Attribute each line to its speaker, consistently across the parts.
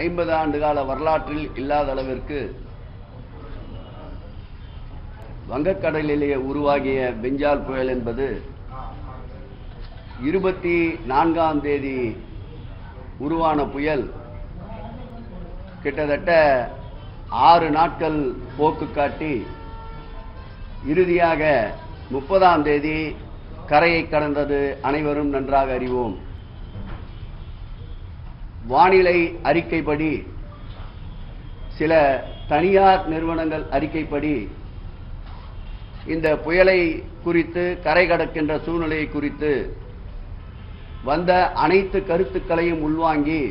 Speaker 1: 50 ஆண்டு கால வரலாற்றில் இல்லாத அளவிற்கு வங்கக்கடலிலே உருவாகிய பெஞ்சால் புயல் என்பது 24ஆம் தேதி உருவான புயல் கிட்டத்தட்ட 6 நாட்கள் போக்கு காட்டி இறுதியாக 30ஆம் தேதி கரையை கடந்தது அனைவரும் நன்றாக அறிவோம். வானிலை அறிக்கைப்படி, சில தனியார் நிறுவனங்கள் அறிக்கைப்படி இந்த புயலை குறித்து, கரை கடக்கின்ற சூழ்நிலையை குறித்து வந்த அனைத்து கருத்துக்களையும் உள்வாங்கி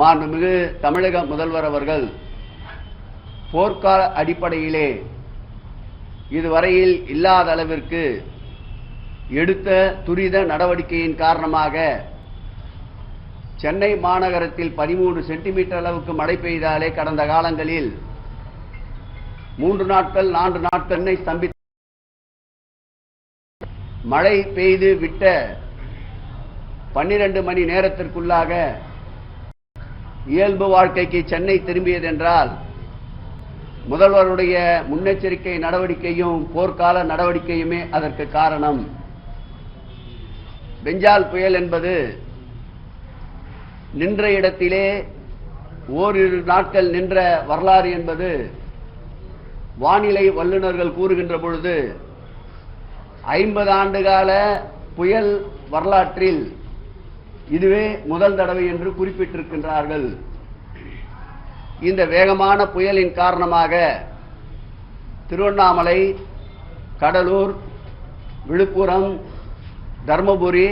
Speaker 1: மாண்புமிகு தமிழக முதல்வர் அவர்கள் போர்க்கால அடிப்படையிலே இதுவரையில் இல்லாத அளவிற்கு எடுத்த துரித நடவடிக்கையின் காரணமாக சென்னை மாநகரத்தில் 13 சென்டிமீட்டர் அளவுக்கு மழை பெய்தாலே கடந்த காலங்களில் 3 நாட்கள் 4 நாட்கள் ஸ்தம்பித்த மழை பெய்து விட்ட 12 மணி நேரத்திற்குள்ளாக இயல்பு வாழ்க்கைக்கு சென்னை திரும்பியது என்றால் முதல்வருடைய முன்னெச்சரிக்கை நடவடிக்கையும் போர்க்கால நடவடிக்கையுமே அதற்கு காரணம். பெஞ்சால் புயல் என்பது நின்ற இடத்திலே ஓரிரு நாட்கள் நின்ற வரலாறு என்பது வானிலை வல்லுநர்கள் கூறுகின்ற பொழுது 50 ஆண்டு கால புயல் வரலாற்றில் இதுவே முதல் தடவை என்று குறிப்பிட்டிருக்கின்றார்கள். இந்த வேகமான புயலின் காரணமாக திருவண்ணாமலை, கடலூர், விழுப்புரம், தர்மபுரி,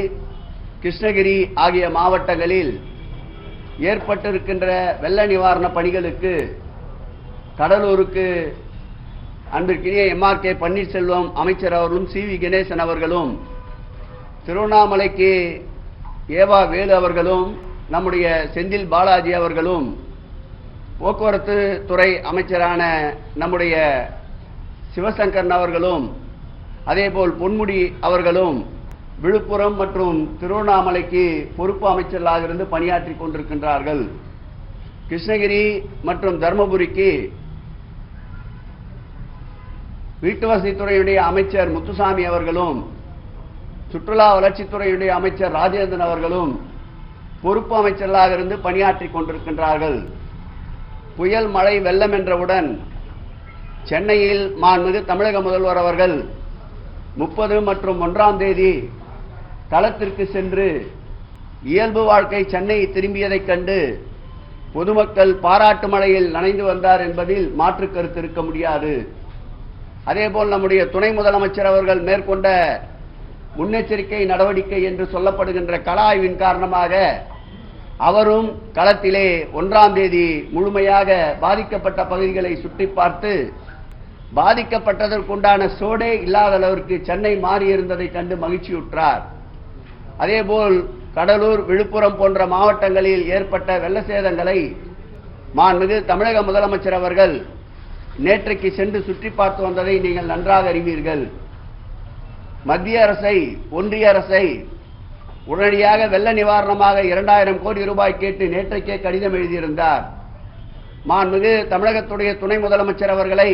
Speaker 1: கிருஷ்ணகிரி ஆகிய மாவட்டங்களில் ஏற்பட்டிருக்கின்ற வெள்ள நிவாரண பணிகளுக்கு கடலூருக்கு அன்பிற்கினிய MRK பன்னீர்செல்வம் அமைச்சர் அவர்களும் CV கணேசன் அவர்களும், திருவண்ணாமலைக்கு ஏவா வேலு அவர்களும், நம்முடைய செந்தில் பாலாஜி அவர்களும், போக்குவரத்து துறை அமைச்சரான நம்முடைய சிவசங்கரன் அவர்களும், அதேபோல் பொன்முடி அவர்களும் விழுப்புரம் மற்றும் திருவண்ணாமலைக்கு பொறுப்பு அமைச்சர்களாக இருந்து பணியாற்றி கொண்டிருக்கின்றார்கள். கிருஷ்ணகிரி மற்றும் தர்மபுரிக்கு வீட்டுவசதித்துறையுடைய அமைச்சர் முத்துசாமி அவர்களும், சுற்றுலா வளர்ச்சித்துறையுடைய அமைச்சர் ராஜேந்திரன் அவர்களும் பொறுப்பு அமைச்சர்களாக இருந்து பணியாற்றி கொண்டிருக்கின்றார்கள். புயல் மழை வெள்ளம் என்றவுடன் சென்னையில் மாண்புமிகு தமிழக முதல்வர் அவர்கள் 30 மற்றும் 1ஆம் தேதி களத்திற்கு சென்று இயல்பு வாழ்க்கை சென்னை திரும்பியதைக் கண்டு பொதுமக்கள் பாராட்டு மழையில் நனைந்து வந்தார் என்பதில் மாற்று கருத்து இருக்க முடியாது. அதேபோல் நம்முடைய துணை முதலமைச்சர் அவர்கள் மேற்கொண்ட முன்னெச்சரிக்கை நடவடிக்கை என்று சொல்லப்படுகின்ற கள ஆய்வின் காரணமாக அவரும் களத்திலே 1ஆம் தேதி முழுமையாக பாதிக்கப்பட்ட பகுதிகளை சுற்றி பார்த்து பாதிக்கப்பட்டதற்குண்டான சோடே இல்லாத அளவிற்கு சென்னை மாறியிருந்ததை கண்டு மகிழ்ச்சியுற்றார். அதேபோல் கடலூர், விழுப்புரம் போன்ற மாவட்டங்களில் ஏற்பட்ட வெள்ள சேதங்களை மாண்புமிகு தமிழக முதலமைச்சர் அவர்கள் நேற்றைக்கு சென்று சுற்றி பார்த்து வந்ததை நீங்கள் நன்றாக அறிவீர்கள். மத்திய அரசை, ஒன்றிய அரசை உடனடியாக வெள்ள நிவாரணமாக 2000 கோடி ரூபாய் கேட்டு நேற்றைக்கே கடிதம் எழுதியிருந்தார். மாண்புமிகு தமிழகத்துடைய துணை முதலமைச்சர் அவர்களை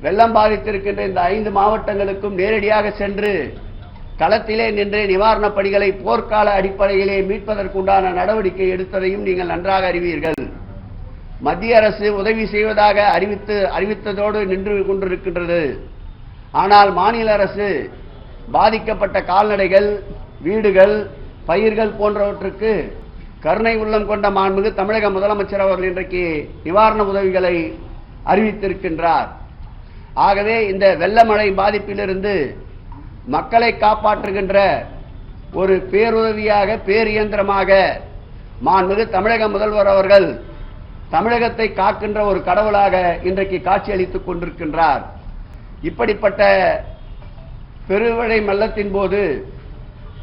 Speaker 1: வெள்ளம் பாதித்திருக்கின்ற இந்த 5 மாவட்டங்களுக்கும் நேரடியாக சென்று களத்திலே நின்று நிவாரணப் பணிகளை போர்க்கால அடிப்படையிலே மீட்பதற்குண்டான நடவடிக்கை எடுத்ததையும் நீங்கள் நன்றாக அறிவீர்கள். மத்திய அரசு உதவி செய்வதாக அறிவித்ததோடு நின்று கொண்டிருக்கின்றது. ஆனால் மாநில அரசு பாதிக்கப்பட்ட கால்நடைகள், வீடுகள், பயிர்கள் போன்றவற்றுக்கு கருணை உள்ளம் கொண்ட மாண்புமிகு தமிழக முதலமைச்சர் அவர்கள் இன்றைக்கு நிவாரண உதவிகளை அறிவித்திருக்கின்றார். ஆகவே இந்த வெள்ளமழை பாதிப்பிலிருந்து மக்களை காப்பாற்றுகின்ற ஒரு பேருதவியாக, பேரியந்திரமாக மாண்புமிகு தமிழக முதல்வர் அவர்கள் தமிழகத்தை காக்கின்ற ஒரு கடவுளாக இன்றைக்கு காட்சியளித்துக் கொண்டிருக்கின்றார். இப்படிப்பட்ட பெருமழை வெள்ளத்தின் போது,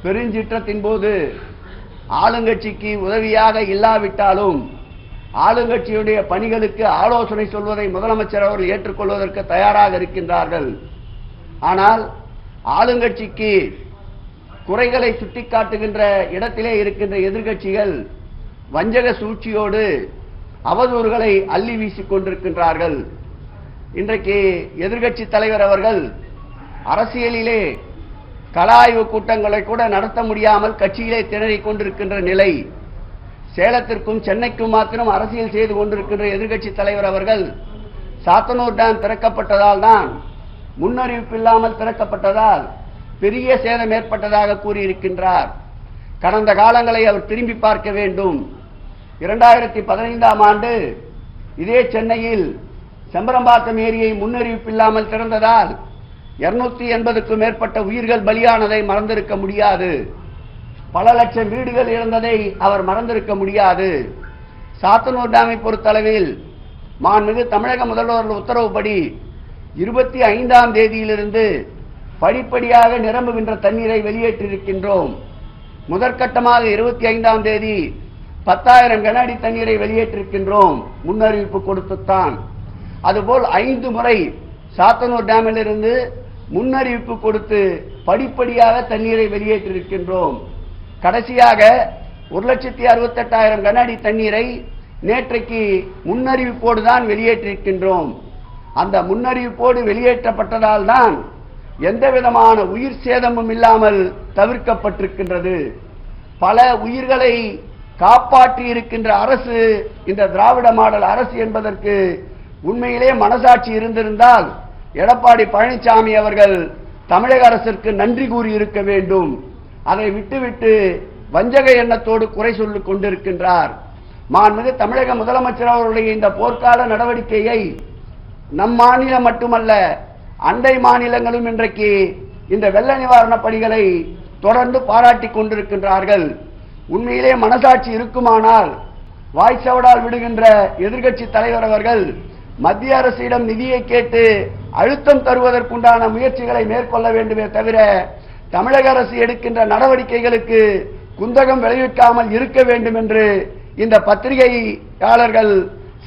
Speaker 1: பெருஞ்சீற்றத்தின் போது ஆளுங்கட்சிக்கு உதவியாக இல்லாவிட்டாலும் ஆளுங்கட்சியுடைய பணிகளுக்கு ஆலோசனை சொல்வதை முதலமைச்சர் அவர்கள் ஏற்றுக்கொள்வதற்கு தயாராக இருக்கின்றார்கள். ஆனால் ஆளுங்கட்சிக்கு குறைகளை சுட்டிக்காட்டுகின்ற இடத்திலே இருக்கின்ற எதிர்க்கட்சிகள் வஞ்சக சூழ்ச்சியோடு அவதூறுகளை அள்ளி வீசிக் கொண்டிருக்கின்றார்கள். இன்றைக்கு எதிர்க்கட்சி தலைவர் அவர்கள் அரசியலிலே கள ஆய்வு கூட்டங்களை கூட நடத்த முடியாமல் கட்சியிலே திணறிக் கொண்டிருக்கின்ற நிலை. சேலத்திற்கும் சென்னைக்கும் மாத்திரம் அரசியல் செய்து கொண்டிருக்கின்ற எதிர்க்கட்சி தலைவர் அவர்கள் சாத்தனூர் டேம் திறக்கப்பட்டதால் தான், முன்னறிவிப்பு இல்லாமல் திறக்கப்பட்டதால் பெரிய சேதம் ஏற்பட்டதாக கூறியிருக்கின்றார். கடந்த காலங்களை அவர் திரும்பி பார்க்க வேண்டும். 2015ஆம் ஆண்டு இதே சென்னையில் செம்பரம்பாக்கம் ஏரியை முன்னறிவிப்பு இல்லாமல் திறந்ததால் 280க்கும் மேற்பட்ட உயிர்கள் பலியானதை மறந்திருக்க முடியாது. பல லட்சம் வீடுகள் இழந்ததை அவர் மறந்திருக்க முடியாது. சாத்தனூர் டேமை பொறுத்தளவில் மாண்புமிகு தமிழக முதல்வர் உத்தரவுப்படி 25ஆம் தேதியிலிருந்து படிப்படியாக நிரம்புகின்ற தண்ணீரை வெளியேற்றிருக்கின்றோம். முதற்கட்டமாக 25ஆம் தேதி 10,000 கன அடி தண்ணீரை வெளியேற்றிருக்கின்றோம், முன்னறிவிப்பு கொடுத்துத்தான். அதுபோல் 5 முறை சாத்தனூர் டேமிலிருந்து முன்னறிவிப்பு கொடுத்து படிப்படியாக தண்ணீரை வெளியேற்றிருக்கின்றோம். கடைசியாக 1,68,000 கன அடி தண்ணீரை நேற்றைக்கு முன்னறிவிப்போடு தான் வெளியேற்றிருக்கின்றோம். அந்த முன்னறிவிப்போடு வெளியேற்றப்பட்டதால் தான் எந்த விதமான உயிர் சேதமும் இல்லாமல் தவிர்க்கப்பட்டிருக்கின்றது. பல உயிர்களை காப்பாற்றி இருக்கின்ற அரசு இந்த திராவிட மாடல் அரசு என்பதற்கு உண்மையிலே மனசாட்சி இருந்திருந்தால் எடப்பாடி பழனிசாமி அவர்கள் தமிழக அரசிற்கு நன்றி கூறி இருக்க வேண்டும். அதை விட்டுவிட்டு வஞ்சக எண்ணத்தோடு குறை சொல்லிக் கொண்டிருக்கின்றார். மாண்புமிகு தமிழக முதலமைச்சர் அவருடைய இந்த போர்க்கால நடவடிக்கையை நம் மாநிலம் மட்டுமல்ல, அண்டை மாநிலங்களும் இன்றைக்கு இந்த வெள்ள நிவாரண பணிகளை தொடர்ந்து பாராட்டிக் கொண்டிருக்கின்றார்கள். உண்மையிலே மனசாட்சி இருக்குமானால் வாய்ச்சவடால் விடுகின்ற எதிர்க்கட்சி தலைவர் அவர்கள் மத்திய அரசிடம் நிதியை கேட்டு அழுத்தம் தருவதற்குண்டான முயற்சிகளை மேற்கொள்ள வேண்டுமே தவிர தமிழக அரசு எடுக்கின்ற நடவடிக்கைகளுக்கு குந்தகம் விளைவிக்காமல் இருக்க வேண்டும் என்று இந்த பத்திரிகையாளர்கள்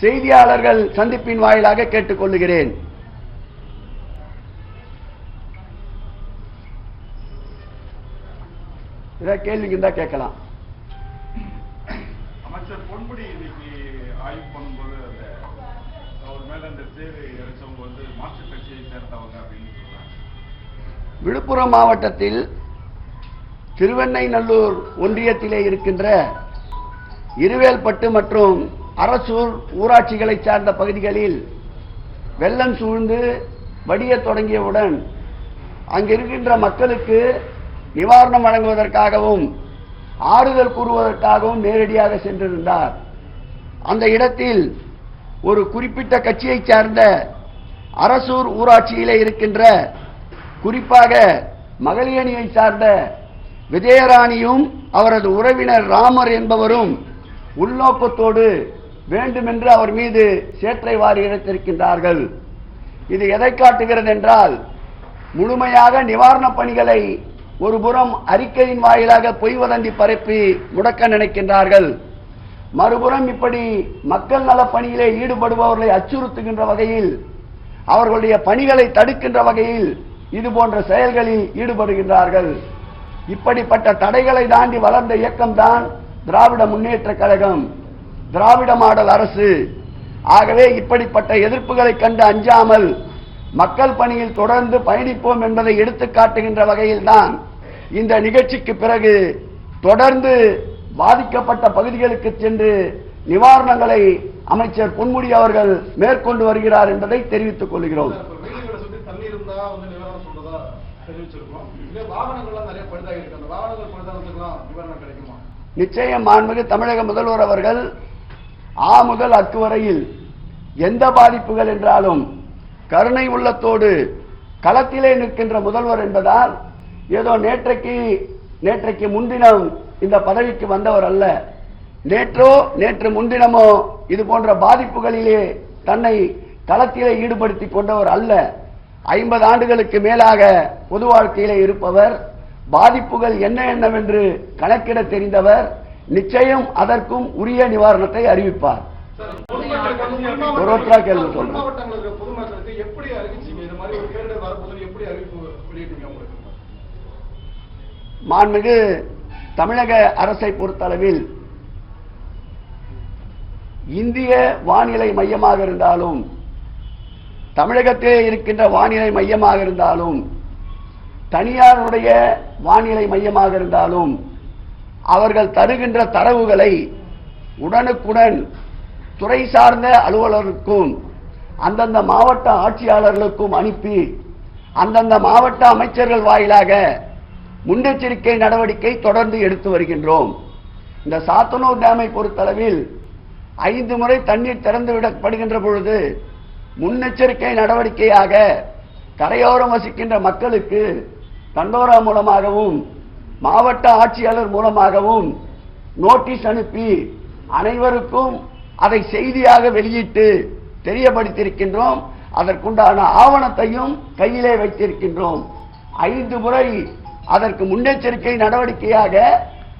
Speaker 1: செய்தியாளர்கள் சந்திப்பின் வாயிலாக கேட்டுக்கொள்கிறேன். கேள்விக்கு தான் கேட்கலாம்.
Speaker 2: அமைச்சர் பொன்முடி இன்னைக்கு ஆய்வு பண்ணும்போது அவர் மேல அந்த தேவை இறைச்சவங்க வந்து மாற்றுக் கட்சியை சேர்ந்தவங்க அப்படின்னு சொல்றாங்க.
Speaker 1: விழுப்புரம் மாவட்டத்தில் திருவெண்ணைநல்லூர் ஒன்றியத்திலே இருக்கின்ற இருவேல்பட்டு மற்றும் அரசூர் ஊராட்சிகளை சார்ந்த பகுதிகளில் வெள்ளம் சூழ்ந்து வடிய தொடங்கியவுடன் அங்கிருக்கின்ற மக்களுக்கு நிவாரணம் வழங்குவதற்காகவும் ஆறுதல் கூறுவதற்காகவும் நேரடியாக சென்றிருந்தார். அந்த இடத்தில் ஒரு குறிப்பிட்ட கட்சியை சார்ந்த அரசூர் ஊராட்சியிலே இருக்கின்ற குறிப்பாக மகளிரணியை சார்ந்த விஜயராணியும் அவரது உறவினர் ராமர் என்பவரும் உள்நோக்கத்தோடு வேண்டுமென்று அவர் மீது சேற்றை வாரி இறைத்திருக்கின்றார்கள். இது எதை காட்டுகிறது என்றால், முழுமையாக நிவாரணப் பணிகளை ஒரு புறம் அறிக்கையின் வாயிலாக பொய் வதந்தி பரப்பி முடக்க நினைக்கின்றார்கள், மறுபுறம் இப்படி மக்கள் நல பணியிலே ஈடுபடுபவர்களை அச்சுறுத்துகின்ற வகையில் அவர்களுடைய பணிகளை தடுக்கின்ற வகையில் இது போன்ற செயல்களில் ஈடுபடுகின்றார்கள். இப்படிப்பட்ட தடைகளை தாண்டி வளர்ந்த இயக்கம்தான் திராவிட முன்னேற்ற கழகம், திராவிட மாடல் அரசு. ஆகவே இப்படிப்பட்ட எதிர்ப்புகளை கண்டு அஞ்சாமல் மக்கள் பணியில் தொடர்ந்து பயணிப்போம் என்பதை எடுத்து காட்டுகின்ற வகையில் தான் இந்த நிகழ்ச்சிக்கு பிறகு தொடர்ந்து பாதிக்கப்பட்ட பகுதிகளுக்கு சென்று நிவாரணங்களை அமைச்சர் பொன்முடி அவர்கள் மேற்கொண்டு வருகிறார் என்பதை தெரிவித்துக் கொள்கிறோம். நிச்சயம் மாண்புமிகு தமிழக முதல்வர் அவர்கள் ஆ முதல் அக்கு வரையில் எந்த பாதிப்புகள் என்றாலும் கருணை உள்ளத்தோடு களத்திலே நிற்கின்ற முதல்வர் என்பதால் ஏதோ நேற்றைக்கு முன்தினம் இந்த பதவிக்கு வந்தவர் அல்ல. நேற்று முன்தினமோ இது போன்ற பாதிப்புகளிலே தன்னை களத்திலே ஈடுபடுத்திக் கொண்டவர் அல்ல. 50 ஆண்டுகளுக்கு மேலாக பொது வாழ்க்கையிலே இருப்பவர், பாதிப்புகள் என்னவென்று கணக்கிட தெரிந்தவர். நிச்சயம் அதற்கும் உரிய நிவாரணத்தை அறிவிப்பார். கேள்வி சொல்றேன். மாண்புமிகு தமிழக அரசை பொறுத்தளவில் இந்திய வானிலை மையமாக இருந்தாலும், தமிழகத்திலே இருக்கின்ற வானிலை மையமாக இருந்தாலும், தனியாருடைய வானிலை மையமாக இருந்தாலும், அவர்கள் தருகின்ற தரவுகளை உடனுக்குடன் துறை சார்ந்த அலுவலருக்கும் அந்தந்த மாவட்ட ஆட்சியாளர்களுக்கும் அனுப்பி அந்தந்த மாவட்ட அமைச்சர்கள் வாயிலாக முன்னெச்சரிக்கை நடவடிக்கை தொடர்ந்து எடுத்து வருகின்றோம். இந்த சாத்தனூர் டேமை பொறுத்தளவில் 5 முறை தண்ணீர் திறந்து விடப்படுகின்ற பொழுது முன்னெச்சரிக்கை நடவடிக்கையாக கரையோரம் வசிக்கின்ற மக்களுக்கு தண்டோரா மூலமாகவும் மாவட்ட ஆட்சியாளர் மூலமாகவும் நோட்டீஸ் அனுப்பி அனைவருக்கும் அதை செய்தியாக வெளியிட்டு தெரியப்படுத்தியிருக்கின்றோம். அதற்குண்டான ஆவணத்தையும் கையிலே வைத்திருக்கின்றோம். 5 முறை அதற்கு முன்னெச்சரிக்கை நடவடிக்கையாக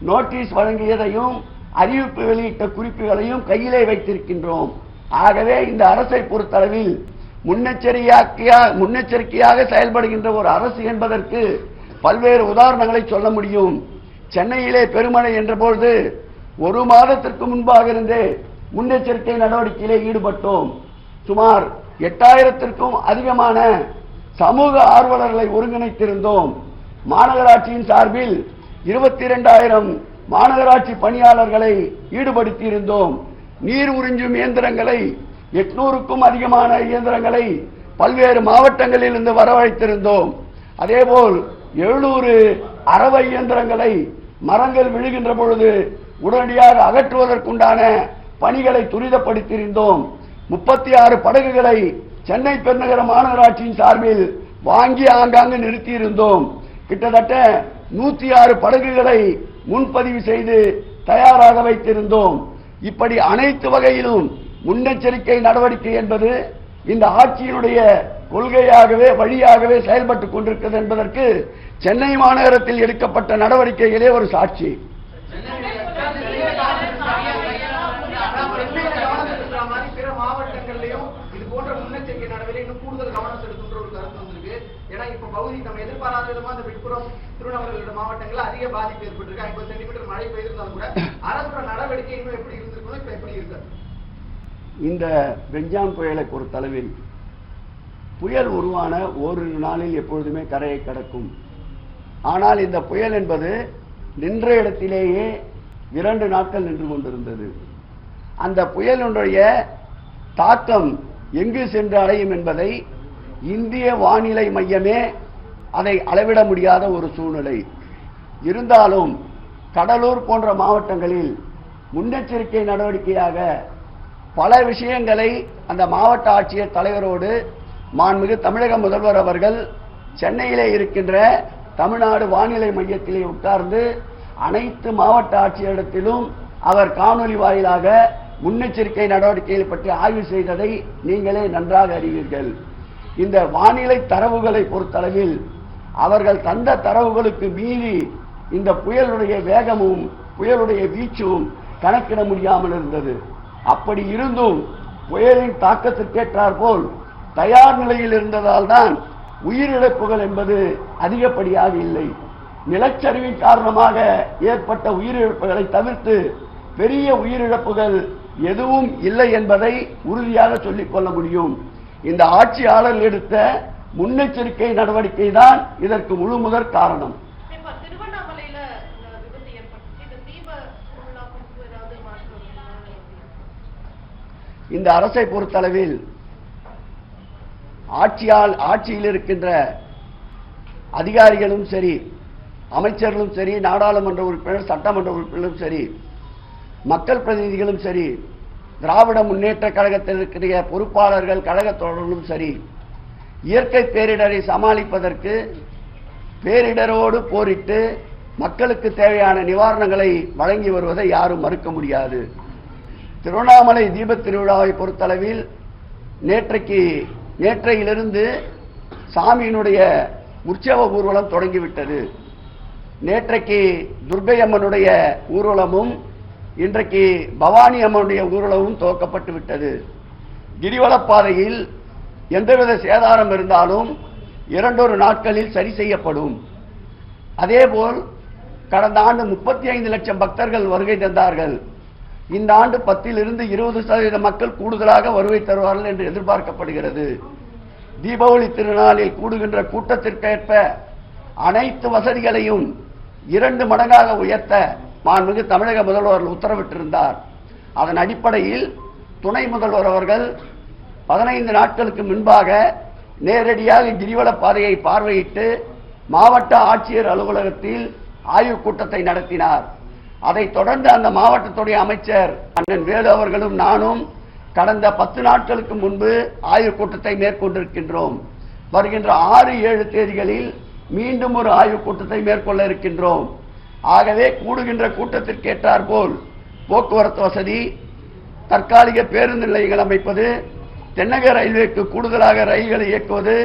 Speaker 1: நோட்டீஸ் வழங்கியதையும் அறிவிப்பு வெளியிட்ட குறிப்புகளையும் கையிலே வைத்திருக்கின்றோம். ஆகவே இந்த அரசை பொறுத்தளவில் முன்னெச்சரிக்கையாக செயல்படுகின்ற ஒரு அரசு என்பதற்கு பல்வேறு உதாரணங்களை சொல்ல முடியும். சென்னையிலே பெருமழை என்ற பொழுது 1 மாதத்திற்கு முன்பாக இருந்தே முன்னெச்சரிக்கை நடவடிக்கையிலே ஈடுபட்டோம். சுமார் 8000த்திற்கும் அதிகமான சமூக ஆர்வலர்களை ஒருங்கிணைத்திருந்தோம். மாநகராட்சியின் சார்பில் 22,000 மாநகராட்சி பணியாளர்களை ஈடுபடுத்தியிருந்தோம். நீர் உறிஞ்சும் இயந்திரங்களை 800க்கும் அதிகமான இயந்திரங்களை பல்வேறு மாவட்டங்களில் இருந்து வரவழைத்திருந்தோம். அதேபோல் 700 அரவை இயந்திரங்களை மரங்கள் விழுகின்ற பொழுது உடனடியாக அகற்றுவதற்குண்டான பணிகளை துரிதப்படுத்தியிருந்தோம். 36 படகுகளை சென்னை பெருநகர மாநகராட்சியின் சார்பில் வாங்கி ஆங்காங்கு நிறுத்தியிருந்தோம். கிட்டத்தட்ட 106 படகுகளை முன்பதிவு செய்து தயாராக வைத்திருந்தோம். இப்படி அனைத்து வகையிலும் முன்னெச்சரிக்கை நடவடிக்கை என்பது இந்த ஆட்சியினுடைய கொள்கையாகவே வழியாகவே செயல்பட்டுக் கொண்டிருக்கிறது என்பதற்கு சென்னை மாநகரத்தில் எடுக்கப்பட்ட நடவடிக்கைகளே ஒரு சாட்சி.
Speaker 3: மாவட்டங்களிலும் இது போன்ற முன்னெச்சரிக்கை நடவடிக்கை இன்னும் கூடுதல் கவனம் செலுத்துகின்ற ஒரு கருத்து வந்திருக்கு. ஏன்னா இப்ப பகுதி நம்ம எதிர்பாராத விதமா இந்த விழுப்புரம் திருவண்ணாமலை மாவட்டங்களில் அதிக பாதிப்பு ஏற்பட்டிருக்கு. 50 சென்டிமீட்டர் மழை பெய்திருந்தாலும் கூட அரசோட நடவடிக்கை இன்னும் எப்படி இருந்திருக்கணும், இப்ப எப்படி இருக்கு?
Speaker 1: இந்த பெஞ்சாம் புயலை பொறுத்தளவில் புயல் உருவான ஓரிரு நாளில் எப்பொழுதுமே கரையை கடக்கும். ஆனால் இந்த புயல் என்பது நின்ற இடத்திலேயே 2 நாட்கள் நின்று கொண்டிருந்தது. அந்த புயலுடைய தாக்கம் எங்கு சென்று அடையும் என்பதை இந்திய வானிலை மையமே அதை அளவிட முடியாத ஒரு சூழ்நிலை. இருந்தாலும் கடலூர் போன்ற மாவட்டங்களில் முன்னெச்சரிக்கை நடவடிக்கையாக பல விஷயங்களை அந்த மாவட்ட ஆட்சியர் தலைவரோடு மாண்புமிகு தமிழக முதல்வர் அவர்கள் சென்னையிலே இருக்கின்ற தமிழ்நாடு வானிலை மையத்திலே உட்கார்ந்து அனைத்து மாவட்ட ஆட்சியரிடத்திலும் அவர் காணொலி வாயிலாக முன்னெச்சரிக்கை நடவடிக்கைகள் பற்றி ஆய்வு செய்ததை நீங்களே நன்றாக அறிவீர்கள். இந்த வானிலை தரவுகளை பொறுத்தளவில் அவர்கள் தந்த தரவுகளுக்கு மீறி இந்த புயலுடைய வேகமும் புயலுடைய வீச்சும் கணக்கிட முடியாமல் இருந்தது. அப்படி இருந்தும் புயலின் தாக்கத்திற்கேற்றாற்போல் தயார் நிலையில் இருந்ததால் தான் உயிரிழப்புகள் என்பது அதிகப்படியாக இல்லை. நிலச்சரிவின் காரணமாக ஏற்பட்ட உயிரிழப்புகளை தவிர்த்து பெரிய உயிரிழப்புகள் எதுவும் இல்லை என்பதை உறுதியாக சொல்லிக் கொள்ள முடியும். இந்த ஆட்சியாளர் எடுத்த முன்னெச்சரிக்கை நடவடிக்கை தான் இதற்கு முழு முதற் காரணம். இந்த அரசை பொறுத்தளவில் ஆட்சியில் இருக்கின்ற அதிகாரிகளும் சரி, அமைச்சர்களும் சரி, நாடாளுமன்ற உறுப்பினர், சட்டமன்ற உறுப்பினரும் சரி, மக்கள் பிரதிநிதிகளும் சரி, திராவிட முன்னேற்ற கழகத்தில் இருக்கிற பொறுப்பாளர்கள், கழக தோழர்களும் சரி, இயற்கை பேரிடரை சமாளிப்பதற்கு பேரிடரோடு போரிட்டு மக்களுக்கு தேவையான நிவாரணங்களை வழங்கி வருவதை யாரும் மறுக்க முடியாது. திருவண்ணாமலை தீபத் திருவிழாவை பொறுத்தளவில் நேற்றையிலிருந்து சாமியினுடைய உற்சவ ஊர்வலம் தொடங்கிவிட்டது. நேற்றைக்கு துர்க்கை அம்மனுடைய ஊர்வலமும் இன்றைக்கு பவானி அம்மனுடைய ஊர்வலமும் துவக்கப்பட்டு விட்டது. கிரிவலப்பாதையில் எந்தவித சேதாரம் இருந்தாலும் 2 நாட்களில் சரி செய்யப்படும். அதேபோல் கடந்த ஆண்டு 35 லட்சம் பக்தர்கள் வருகை தந்தார்கள். இந்த ஆண்டு 10 to 20% மக்கள் கூடுதலாக வருகை தருவார்கள் என்று எதிர்பார்க்கப்படுகிறது. தீபாவளி திருநாளில் கூடுகின்ற கூட்டத்திற்கேற்ப அனைத்து வசதிகளையும் 2 மடங்காக உயர்த்த மாண்புமிகு தமிழக முதல்வர் உத்தரவிட்டிருந்தார். அதன் அடிப்படையில் துணை முதல்வர் அவர்கள் 15 நாட்களுக்கு முன்பாக நேரடியாக கிரிவல பாதையை பார்வையிட்டு மாவட்ட ஆட்சியர் அலுவலகத்தில் ஆய்வுக் கூட்டத்தை நடத்தினார். அதைத் தொடர்ந்து அந்த மாவட்டத்துடைய அமைச்சர் அண்ணன் வேலு அவர்களும் நானும் கடந்த 10 நாட்களுக்கு முன்பு ஆய்வுக் கூட்டத்தை மேற்கொண்டிருக்கின்றோம். வருகின்ற 6, 7 தேதிகளில் மீண்டும் ஒரு ஆய்வுக் கூட்டத்தை மேற்கொள்ள இருக்கின்றோம். ஆகவே கூடுகின்ற கூட்டத்திற்கு ஏற்றாற்போல் போக்குவரத்து வசதி, தற்காலிக பேருந்து நிலையங்கள் அமைப்பது, தென்னக ரயில்வேக்கு கூடுதலாக ரயில்களை இயக்குவது,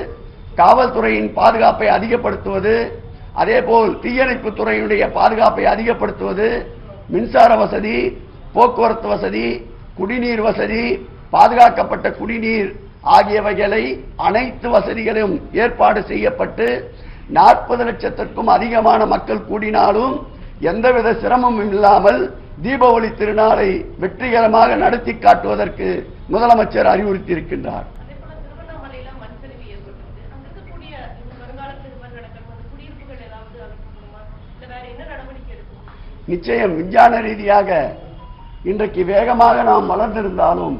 Speaker 1: காவல்துறையின் பாதுகாப்பை அதிகப்படுத்துவது, அதேபோல் தீயணைப்பு துறையினுடைய பாதுகாப்பை அதிகப்படுத்துவது, மின்சார வசதி, போக்குவரத்து வசதி, குடிநீர் வசதி, பாதுகாக்கப்பட்ட குடிநீர் ஆகியவைகளை அனைத்து வசதிகளும் ஏற்பாடு செய்யப்பட்டு 40 லட்சத்திற்கும் அதிகமான மக்கள் கூடினாலும் எந்தவித சிரமமும் இல்லாமல் தீபாவளி திருநாளை வெற்றிகரமாக நடத்தி காட்டுவதற்கு முதலமைச்சர் அறிவுறுத்தியிருக்கின்றார். நிச்சயம் விஞ்ஞான ரீதியாக இன்றைக்கு வேகமாக நாம் வளர்ந்திருந்தாலும்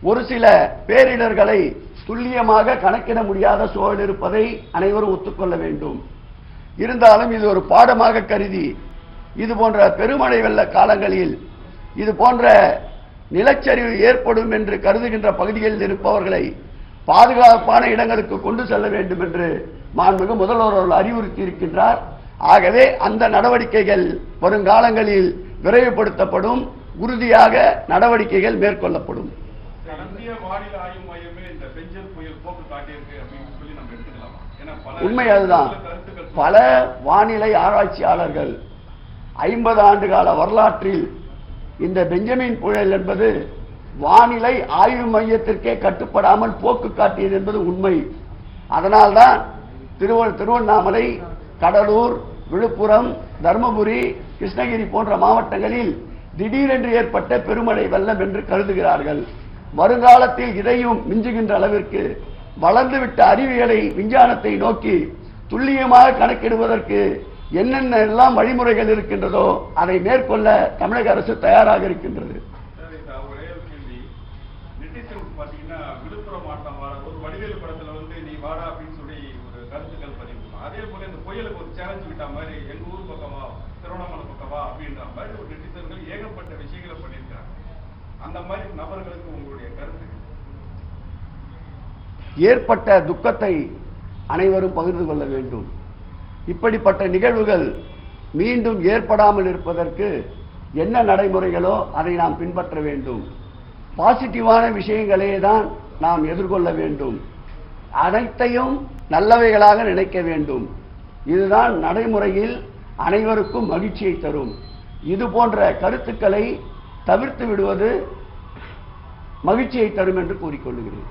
Speaker 1: ஒரு சில பேரிடர்களை துல்லியமாக கணக்கிட முடியாத சூழல் இருப்பதை அனைவரும் ஒத்துக்கொள்ள வேண்டும். இருந்தாலும் இது ஒரு பாடமாக கருதி இது போன்ற பெருமழை வெள்ள காலங்களில் இது போன்ற நிலச்சரிவு ஏற்படும் என்று கருதுகின்ற பகுதிகளில் இருப்பவர்களை பாதுகாப்பான இடங்களுக்கு கொண்டு செல்ல வேண்டும் என்று மாண்புமிகு முதல்வர் அவர்கள் அறிவுறுத்தி இருக்கின்றார். ஆகவே அந்த நடவடிக்கைகள் வருங்காலங்களில் விரைவுபடுத்தப்படும், உறுதியாக நடவடிக்கைகள் மேற்கொள்ளப்படும்.
Speaker 2: இந்திய வானிலை ஆய்வு மையமே இந்த பெஞ்சல் புயல் போக்கு காட்டியிருக்கு அப்படின்னு சொல்லி நம்ம எடுத்துக்கலாமா? ஏன்னா
Speaker 1: உண்மை அதுதான். பல வானிலை ஆராய்ச்சியாளர்கள் 50 ஆண்டு கால வரலாற்றில் இந்த பெஞ்சமின் புயல் என்பது வானிலை ஆய்வு மையத்திற்கே கட்டுப்படாமல் போக்கு காட்டியது என்பது உண்மை. அதனால்தான் திருவண்ணாமலை, கடலூர், விழுப்புரம், தர்மபுரி, கிருஷ்ணகிரி போன்ற மாவட்டங்களில் திடீரென்று ஏற்பட்ட பெருமழை வெள்ளம் என்று கருதுகிறார்கள். வருங்காலத்தில் இதையும் மிஞ்சுகின்ற அளவிற்கு வளர்ந்துவிட்ட அறிவியலை, விஞ்ஞானத்தை நோக்கி துல்லியமாக கணக்கிடுவதற்கு என்னென்ன எல்லாம் வழிமுறைகள் இருக்கின்றதோ அதை மேற்கொள்ள தமிழக அரசு தயாராக இருக்கின்றது.
Speaker 2: விழுப்புரம் மாவட்டம் ஒரு வடிவேலு படத்துல நீ வாடா அப்படின்னு சொல்லி ஒரு கருத்துக்கள் பதிவு, அதே போல இந்த புயலுக்கு ஒரு சேலஞ்ச் விட்ட மாதிரி எங்க ஊர் பக்கமா, திருவண்ணாமலை பக்கமா அப்படின்ற மாதிரி ஒரு நெட்டிசன்கள் ஏகப்பட்ட விஷயங்களை பண்ணியிருக்காங்க. அந்த மாதிரி நபர்களுக்கு உங்களுடைய கருத்து?
Speaker 1: ஏற்பட்ட துக்கத்தை அனைவரும் பகிர்ந்து கொள்ள வேண்டும். இப்படிப்பட்ட நிகழ்வுகள் மீண்டும் ஏற்படாமல் இருப்பதற்கு என்ன நடைமுறைகளோ அதை நாம் பின்பற்ற வேண்டும். பாசிட்டிவான விஷயங்களே தான் நாம் எதிர்கொள்ள வேண்டும். அனைத்தையும் நல்லவைகளாக நினைக்க வேண்டும். இதுதான் நடைமுறையில் அனைவருக்கும் மகிழ்ச்சியை தரும். இது போன்ற கருத்துக்களை தவிர்த்து விடுவது மகிழ்ச்சியை தரும் என்று கூறிக்கொள்கிறேன்.